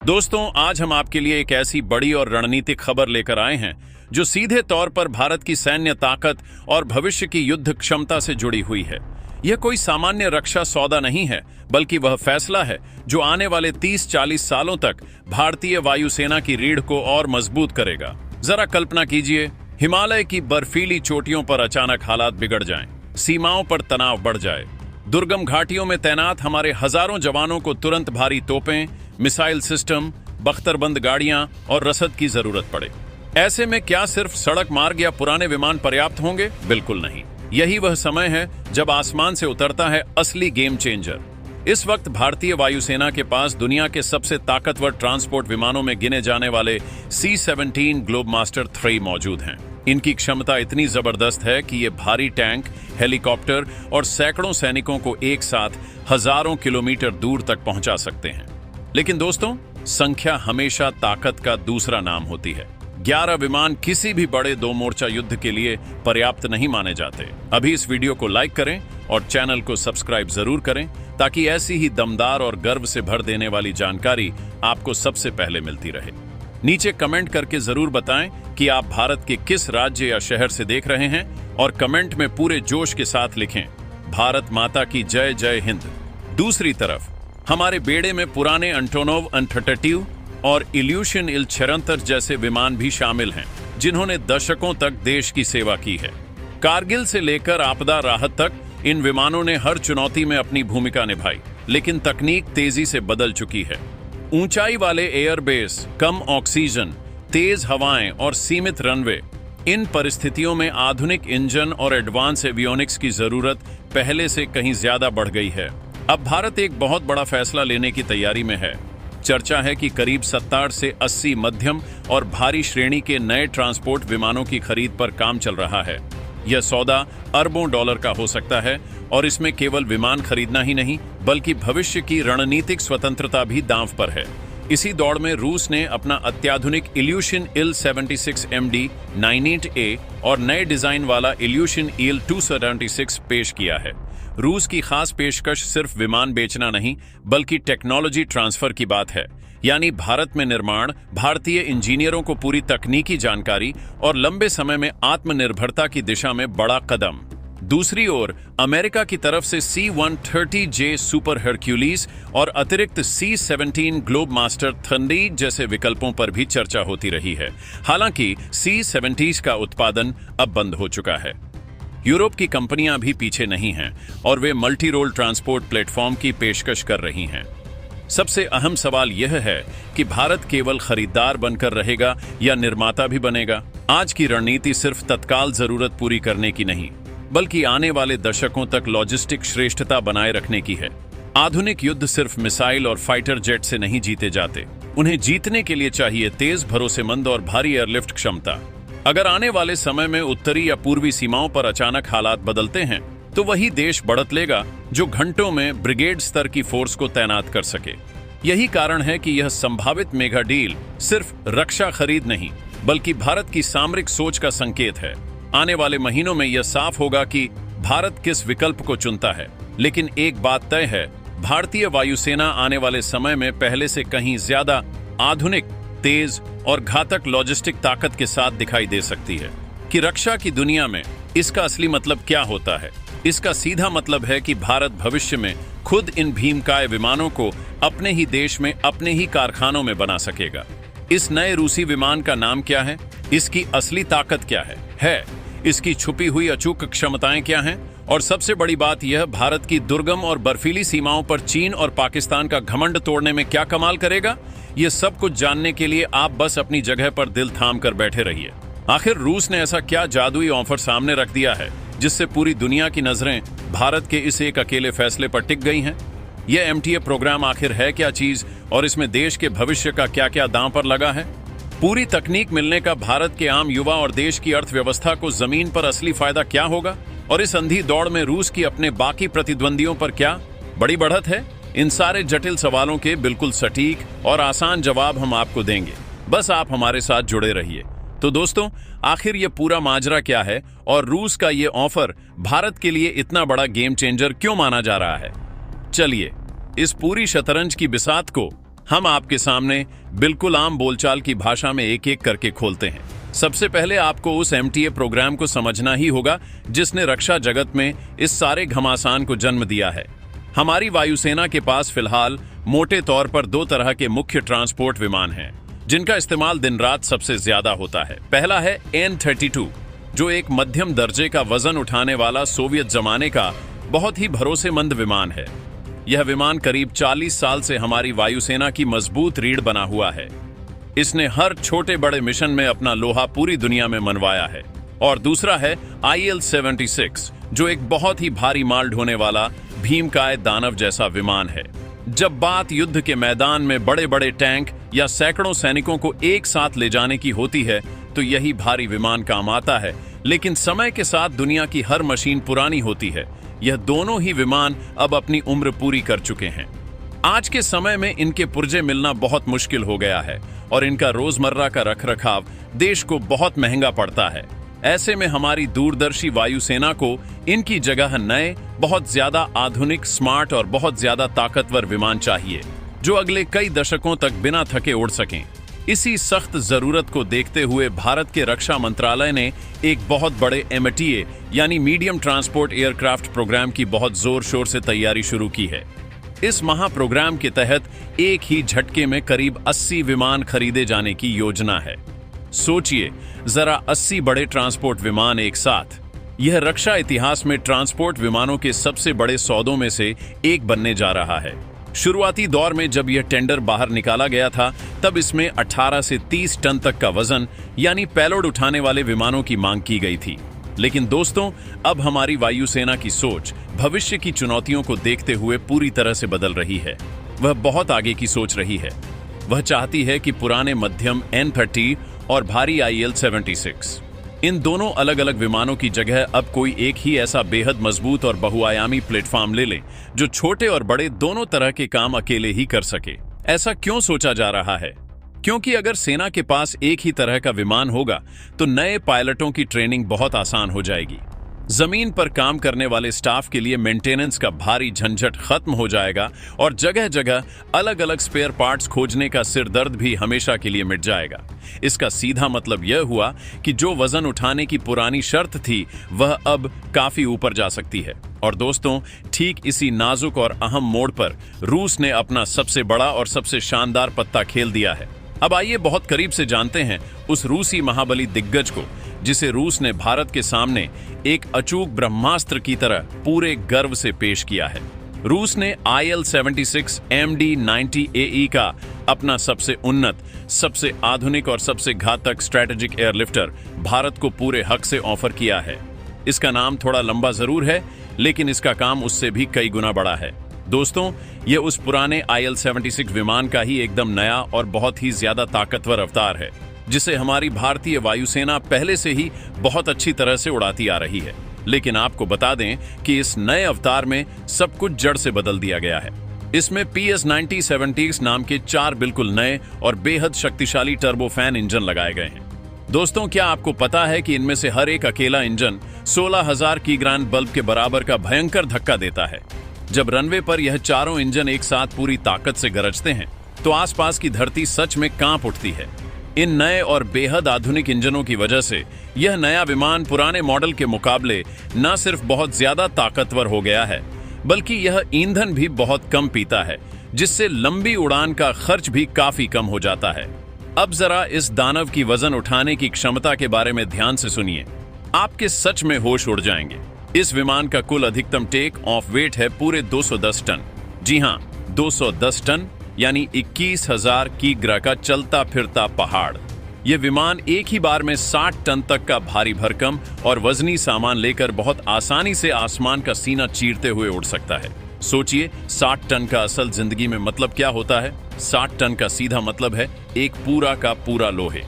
दोस्तों, आज हम आपके लिए एक ऐसी बड़ी और रणनीतिक खबर लेकर आए हैं जो सीधे तौर पर भारत की सैन्य ताकत और भविष्य की युद्ध क्षमता से जुड़ी हुई है। यह कोई सामान्य रक्षा सौदा नहीं है, बल्कि वह फैसला है जो आने वाले 30-40 सालों तक भारतीय वायुसेना की रीढ़ को और मजबूत करेगा। जरा कल्पना कीजिए, हिमालय की बर्फीली चोटियों पर अचानक हालात बिगड़ जाएं, सीमाओं पर तनाव बढ़ जाए, दुर्गम घाटियों में तैनात हमारे हजारों जवानों को तुरंत भारी तोपें, मिसाइल सिस्टम, बख्तरबंद गाड़ियां और रसद की जरूरत पड़े। ऐसे में क्या सिर्फ सड़क मार्ग या पुराने विमान पर्याप्त होंगे? बिल्कुल नहीं। यही वह समय है जब आसमान से उतरता है असली गेम चेंजर। इस वक्त भारतीय वायुसेना के पास दुनिया के सबसे ताकतवर ट्रांसपोर्ट विमानों में गिने जाने वाले C-17 ग्लोबमास्टर 3 मौजूद हैं। इनकी क्षमता इतनी जबरदस्त है कि ये भारी टैंक, हेलीकॉप्टर और सैकड़ों सैनिकों को एक साथ हजारों किलोमीटर दूर तक पहुंचा सकते हैं। लेकिन दोस्तों, संख्या हमेशा ताकत का दूसरा नाम होती है। 11 विमान किसी भी बड़े दो मोर्चा युद्ध के लिए पर्याप्त नहीं माने जाते। अभी इस वीडियो को लाइक करें और चैनल को सब्सक्राइब जरूर करें, ताकि ऐसी ही दमदार और गर्व से भर देने वाली जानकारी आपको सबसे पहले मिलती रहे। नीचे कमेंट करके जरूर बताएं कि आप भारत के किस राज्य या शहर से देख रहे हैं, और कमेंट में पूरे जोश के साथ लिखें, भारत माता की जय जय हिंद। दूसरी तरफ हमारे बेड़े में पुराने एंटोनोव An-32 और इल्यूशन Il-76 जैसे विमान भी शामिल हैं, जिन्होंने दशकों तक देश की सेवा की है। कारगिल से लेकर आपदा राहत तक इन विमानों ने हर चुनौती में अपनी भूमिका निभाई। लेकिन तकनीक तेजी से बदल चुकी है। ऊंचाई वाले एयरबेस, कम ऑक्सीजन, तेज हवाएं और सीमित रनवे, इन परिस्थितियों में आधुनिक इंजन और एडवांस एवियोनिक्स की जरूरत पहले से कहीं ज्यादा बढ़ गई है। अब भारत एक बहुत बड़ा फैसला लेने की तैयारी में है। चर्चा है कि करीब 70 से 80 मध्यम और भारी श्रेणी के नए ट्रांसपोर्ट विमानों की खरीद पर काम चल रहा है। यह सौदा अरबों डॉलर का हो सकता है, और इसमें केवल विमान खरीदना ही नहीं, बल्कि भविष्य की रणनीतिक स्वतंत्रता भी दांव पर है। इसी दौड़ में रूस ने अपना अत्याधुनिक इल्यूशन Il-76 MD-98A और नए डिजाइन वाला इल्यूशन Il-276 पेश किया है। रूस की खास पेशकश सिर्फ विमान बेचना नहीं, बल्कि टेक्नोलॉजी ट्रांसफर की बात है। यानी भारत में निर्माण, भारतीय इंजीनियरों को पूरी तकनीकी जानकारी और लंबे समय में आत्मनिर्भरता की दिशा में बड़ा कदम। दूसरी ओर अमेरिका की तरफ से C-130J सुपर हरक्यूलिस और अतिरिक्त C-17 ग्लोबमास्टर थंडी जैसे विकल्पों पर भी चर्चा होती रही है। हालांकि C-70 का उत्पादन अब बंद हो चुका है। यूरोप की कंपनियां भी पीछे नहीं हैं, और वे मल्टी रोल ट्रांसपोर्ट प्लेटफॉर्म की पेशकश कर रही हैं। सबसे अहम सवाल यह है कि भारत केवल खरीदार बनकर रहेगा या निर्माता भी बनेगा। आज की रणनीति सिर्फ तत्काल जरूरत पूरी करने की नहीं, बल्कि आने वाले दशकों तक लॉजिस्टिक श्रेष्ठता बनाए रखने की है। आधुनिक युद्ध सिर्फ मिसाइल और फाइटर जेट से नहीं जीते जाते। उन्हें जीतने के लिए चाहिए तेज, भरोसेमंद और भारी एयरलिफ्ट क्षमता। अगर आने वाले समय में उत्तरी या पूर्वी सीमाओं पर अचानक हालात बदलते हैं, तो वही देश बढ़त लेगा जो घंटों में ब्रिगेड स्तर की फोर्स को तैनात कर सके। यही कारण है कि यह संभावित मेगा डील सिर्फ रक्षा खरीद नहीं, बल्कि भारत की सामरिक सोच का संकेत है। आने वाले महीनों में यह साफ होगा कि भारत किस विकल्प को चुनता है। लेकिन एक बात तय है, भारतीय वायुसेना आने वाले समय में पहले से कहीं ज्यादा आधुनिक, तेज और घातक लॉजिस्टिक ताकत के साथ दिखाई दे सकती है। कि रक्षा की दुनिया में इसका असली मतलब क्या होता है? इसका सीधा मतलब है कि भारत भविष्य में खुद इन भीमकाय विमानों को अपने ही देश में, अपने ही कारखानों में बना सकेगा। इस नए रूसी विमान का नाम क्या है? इसकी असली ताकत क्या है? इसकी छुपी हुई अचूक क्षमताएं क्या हैं? और सबसे बड़ी बात यह, भारत की दुर्गम और बर्फीली सीमाओं पर चीन और पाकिस्तान का घमंड तोड़ने में क्या कमाल करेगा? ये सब कुछ जानने के लिए आप बस अपनी जगह पर दिल थाम कर बैठे रहिए। आखिर रूस ने ऐसा क्या जादुई ऑफर सामने रख दिया है जिससे पूरी दुनिया की नजरें भारत के इस एक अकेले फैसले पर टिक गई हैं? यह MTA प्रोग्राम आखिर है क्या चीज, और इसमें देश के भविष्य का क्या क्या दांव पर लगा है? पूरी तकनीक मिलने का भारत के आम युवा और देश की अर्थव्यवस्था को जमीन पर असली फायदा क्या होगा? और इस अंधी दौड़ में रूस की अपने बाकी प्रतिद्वंदियों पर क्या बड़ी बढ़त है? इन सारे जटिल सवालों के बिल्कुल सटीक और आसान जवाब हम आपको देंगे। बस आप हमारे साथ जुड़े रहिए। तो दोस्तों, आखिर ये पूरा माजरा क्या है, और रूस का ये ऑफर भारत के लिए इतना बड़ा गेम चेंजर क्यों माना जा रहा है? चलिए इस पूरी शतरंज की बिसात को हम आपके सामने बिल्कुल आम बोलचाल की भाषा में एक एक करके खोलते हैं। सबसे पहले आपको उस MTA प्रोग्राम को समझना ही होगा जिसने रक्षा जगत में इस सारे घमासान को जन्म दिया है। हमारी वायुसेना के पास फिलहाल मोटे तौर पर 2 तरह के मुख्य ट्रांसपोर्ट विमान हैं जिनका इस्तेमाल दिन रात सबसे ज्यादा होता है। पहला है An-32, जो एक मध्यम दर्जे का वजन उठाने वाला सोवियत जमाने का बहुत ही भरोसेमंद विमान है। यह विमान करीब 40 साल से हमारी वायुसेना की मजबूत रीढ़ बना हुआ है। इसने हर छोटे बड़े मिशन में अपना लोहा पूरी दुनिया में मनवाया है। और दूसरा है IL-76, जो एक बहुत ही भारी माल ढोने वाला भीमकाय दानव जैसा विमान है। जब बात युद्ध के मैदान में बड़े बड़े टैंक या सैकड़ों सैनिकों को एक साथ ले जाने की होती है तो यही भारी विमान काम आता है। लेकिन समय के साथ दुनिया की हर मशीन पुरानी होती है। यह दोनों ही विमान अब अपनी उम्र पूरी कर चुके हैं। आज के समय में इनके पुर्जे मिलना बहुत मुश्किल हो गया है और इनका रोजमर्रा का रखरखाव देश को बहुत महंगा पड़ता है। ऐसे में हमारी दूरदर्शी वायुसेना को इनकी जगह नए, बहुत ज्यादा आधुनिक, स्मार्ट और बहुत ज्यादा ताकतवर विमान चाहिए जो अगले कई दशकों तक बिना थके उड़ सकें। इसी सख्त जरूरत को देखते हुए भारत के रक्षा मंत्रालय ने एक बहुत बड़े MTA यानी मीडियम ट्रांसपोर्ट एयरक्राफ्ट प्रोग्राम की बहुत जोर शोर से तैयारी शुरू की है। इस महाप्रोग्राम के तहत एक ही झटके में करीब 80 विमान खरीदे जाने की योजना है। सोचिए जरा, 80 बड़े ट्रांसपोर्ट विमान एक साथ। यह रक्षा इतिहास में ट्रांसपोर्ट विमानों के सबसे बड़े सौदों में से एक बनने जा रहा है। शुरुआती दौर में जब यह टेंडर बाहर निकाला गया था तब इसमें 18 से 30 टन तक का वजन यानी पेलोड उठाने वाले विमानों की मांग की गई थी। लेकिन दोस्तों, अब हमारी वायुसेना की सोच भविष्य की चुनौतियों को देखते हुए पूरी तरह से बदल रही है। वह बहुत आगे की सोच रही है। वह चाहती है कि पुराने मध्यम N-30 और भारी IL-76, इन दोनों अलग अलग विमानों की जगह अब कोई एक ही ऐसा बेहद मजबूत और बहुआयामी प्लेटफॉर्म ले ले जो छोटे और बड़े दोनों तरह के काम अकेले ही कर सके। ऐसा क्यों सोचा जा रहा है? क्योंकि अगर सेना के पास एक ही तरह का विमान होगा तो नए पायलटों की ट्रेनिंग बहुत आसान हो जाएगी। जमीन पर काम करने वाले स्टाफ के लिए मेंटेनेंस का भारी झंझट खत्म हो जाएगा और जगह जगह अलग अलग स्पेयर पार्ट्स खोजने का सिरदर्द भी हमेशा के लिए मिट जाएगा। इसका सीधा मतलब यह हुआ कि जो वजन उठाने की पुरानी शर्त थी वह अब काफी ऊपर जा सकती है। और दोस्तों, ठीक इसी नाजुक और अहम मोड़ पर रूस ने अपना सबसे बड़ा और सबसे शानदार पत्ता खेल दिया है। अब आइए बहुत करीब से जानते हैं उस रूसी महाबली दिग्गज को जिसे रूस ने भारत के सामने एक अचूक ब्रह्मास्त्र की तरह पूरे गर्व से पेश किया है। रूस ने IL-76 MD-90 का अपना उन्नत, सबसे आधुनिक और सबसे घातक स्ट्रैटेजिक एयरलिफ्टर भारत को पूरे हक से ऑफर किया है। इसका नाम थोड़ा लंबा जरूर है लेकिन इसका काम उससे भी कई गुना बड़ा है। दोस्तों, यह उस पुराने IL-76 विमान का ही एकदम नया और बहुत ही ज्यादा ताकतवर अवतार है जिसे हमारी भारतीय वायुसेना पहले से ही बहुत अच्छी तरह से उड़ाती आ रही है। लेकिन आपको बता दें कि इस नए अवतार में सब कुछ जड़ से बदल दिया गया है। इसमें PS-90-70 नाम के 4 बिल्कुल नए और बेहद शक्तिशाली टर्बोफैन इंजन लगाए गए हैं। दोस्तों, क्या आपको पता है कि इनमें से हर एक अकेला इंजन 16,000 किग्रान बल्ब के बराबर का भयंकर धक्का देता है। जब रनवे पर यह चारों इंजन एक साथ पूरी ताकत से गरजते हैं तो आसपास की धरती सच में कांप उठती है। इन नए और बेहद आधुनिक इंजनों की वजह से यह नया विमान पुराने मॉडल के मुकाबले न सिर्फ बहुत ज्यादा ताकतवर हो गया है बल्कि यह ईंधन भी बहुत कम पीता है, जिससे लंबी उड़ान का खर्च भी काफी कम हो जाता है। अब जरा इस दानव की वजन उठाने की क्षमता के बारे में ध्यान से सुनिए, आपके सच में होश उड़ जाएंगे। इस विमान का कुल अधिकतम टेक ऑफ वेट है पूरे 210 टन। जी हां, 210 टन यानी 21,000 किग्रा का चलता फिरता पहाड़। यह विमान एक ही बार में 60 टन तक का भारी भरकम और वजनी सामान लेकर बहुत आसानी से आसमान का सीना चीरते हुए उड़ सकता है। सोचिए, 60 टन का असल जिंदगी में मतलब क्या होता है। 60 टन का सीधा मतलब है एक पूरा का पूरा लोहे।